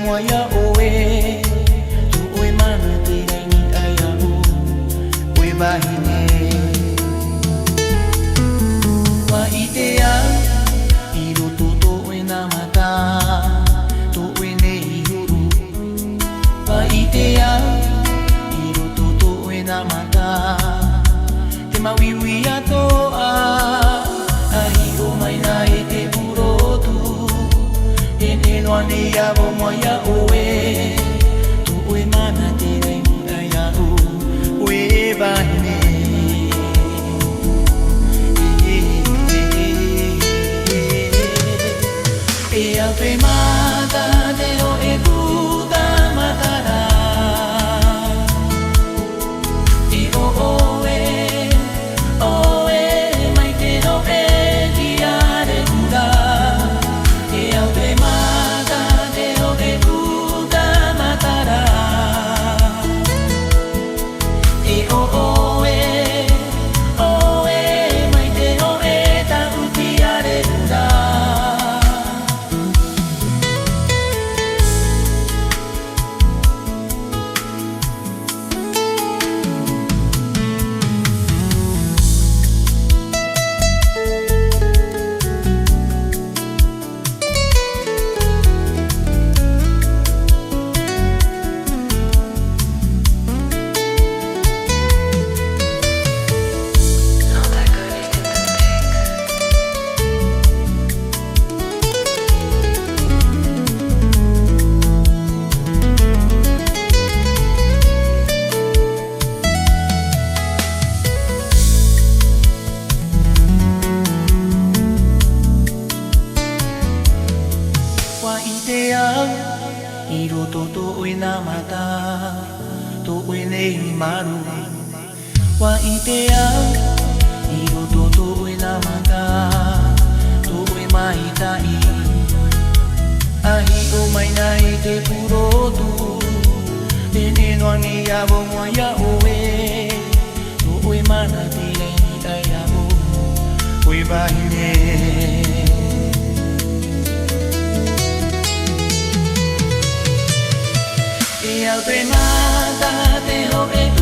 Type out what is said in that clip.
Moya oe tu oi mana tira ni aya o oi bahine wa idea iro toto oi na mata tu oi nei huru wa idea iro toto oi na mata te mawiwi ato a ai o mai na e te puro tu no ani abo moya oe tu oi mana tira ni aya o oi bahine e ave mata de o e puta matara e o oe oe mai te no e diare cura e ave iro toto oi na mata to oi nei maru wa idea iro toto oi na mata to oi mai tai ahi o mai nai te puro tu te no ani abo moya oe to oi mana te ni aya o oi bahine e al te mata te o e